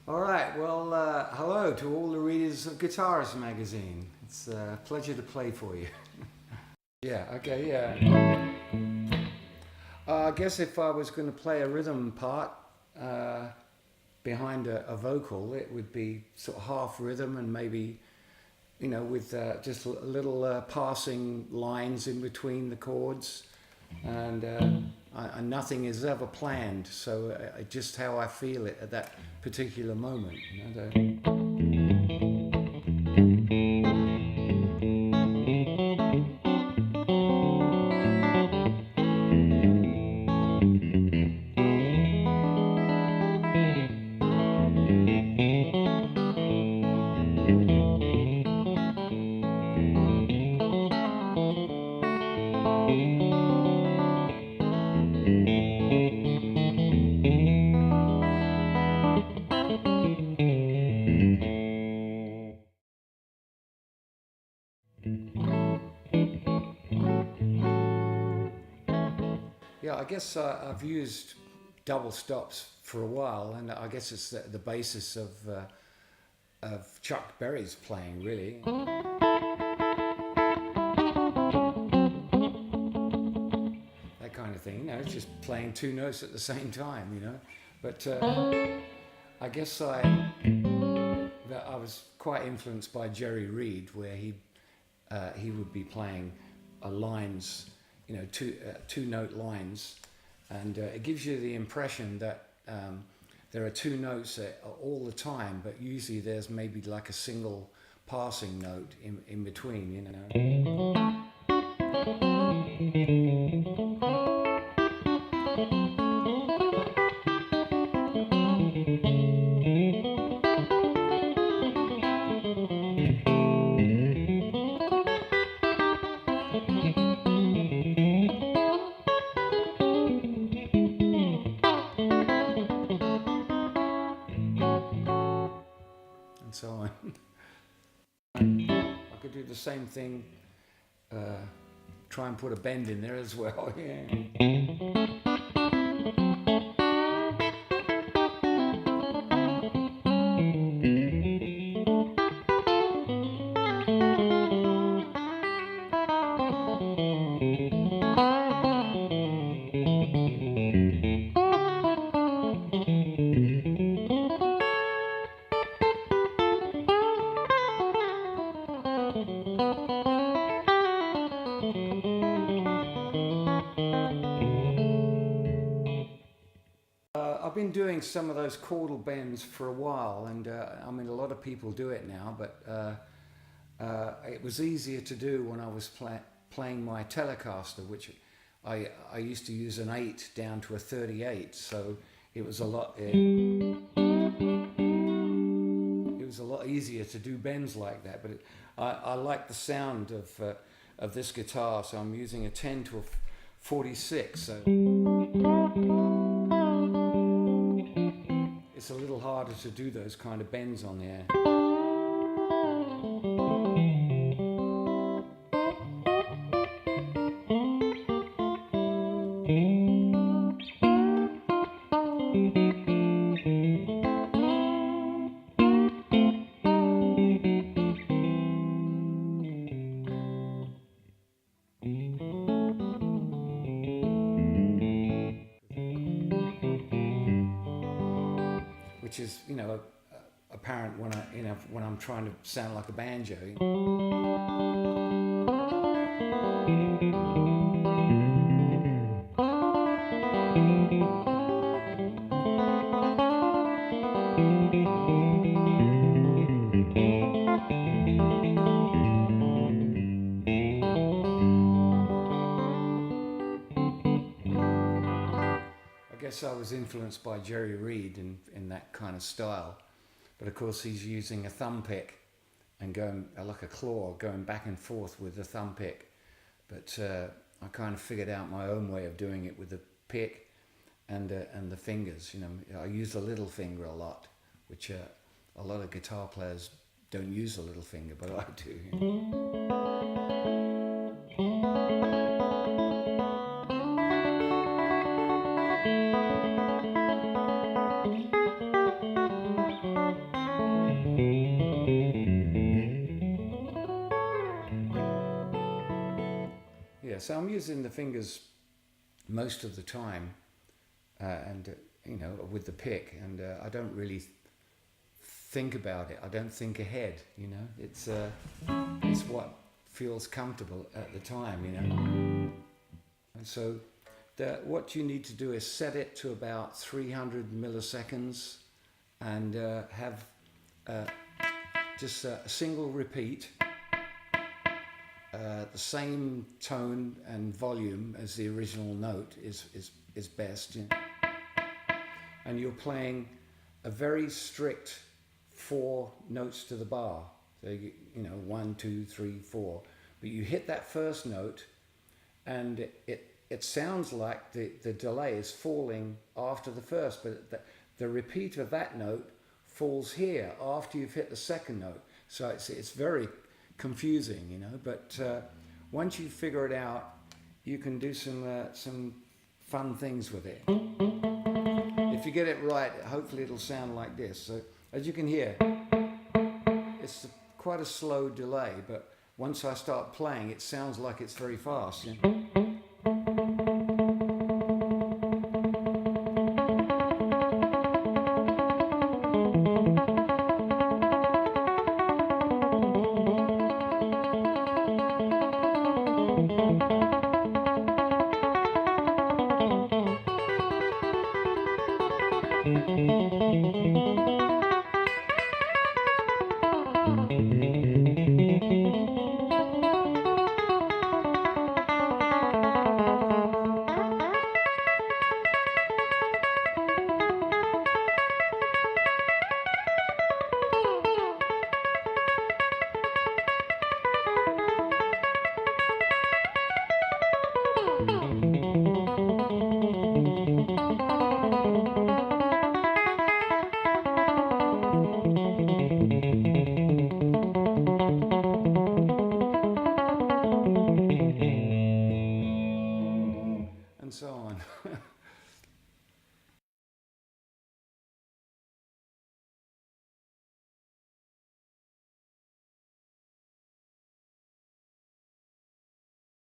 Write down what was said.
All right. Well, hello to all the readers of Guitarist magazine. It's a pleasure to play for you. Yeah. Okay. Yeah. I guess if I was going to play a rhythm part uh, behind a vocal, it would be sort of half rhythm and maybe with just little passing lines in between the chords, and nothing is ever planned. So just how I feel it at that particular moment. Yeah, I guess I've used double stops for a while, and I guess it's the basis of Chuck Berry's playing, really. That kind of thing. It's just playing two notes at the same time. But I guess that I was quite influenced by Jerry Reed, where he would be playing lines, two note lines, and it gives you the impression that there are two notes all the time, but usually there's maybe like a single passing note in between. And so on. I could do the same thing, uh, try and put a bend in there as well. Yeah. I've been doing some of those chordal bends for a while, and I mean, a lot of people do it now, but it was easier to do when I was playing my Telecaster, which I used to use an 8 down to a 38, so it was a lot. It was a lot easier to do bends like that, but I like the sound of this guitar, so I'm using a 10 to a 46. So it's a little harder to do those kind of bends on there. Which is, apparent when I'm trying to sound like a banjo. I guess I was influenced by Jerry Reed in that kind of style, but of course he's using a thumb pick and going like a claw, going back and forth with the thumb pick. But I kind of figured out my own way of doing it with the pick and the fingers. I use the little finger a lot, which a lot of guitar players don't use the little finger, but I do. so I'm using the fingers most of the time, and you know, with the pick, and I don't really think about it. I don't think ahead. You know, it's what feels comfortable at the time. You know, and so what you need to do is set it to about 300 milliseconds, and have just a single repeat. The same tone and volume as the original note is best, you know? And you're playing a very strict 4 notes to the bar, so you know, 1, 2, 3, 4, but you hit that first note and it sounds like the delay is falling after the first, but the repeat of that note falls here after you've hit the second note, so it's very confusing, you know, but once you figure it out, you can do some fun things with it. If you get it right, hopefully it'll sound like this. So as you can hear, it's quite a slow delay, but once I start playing, it sounds like it's very fast, you know?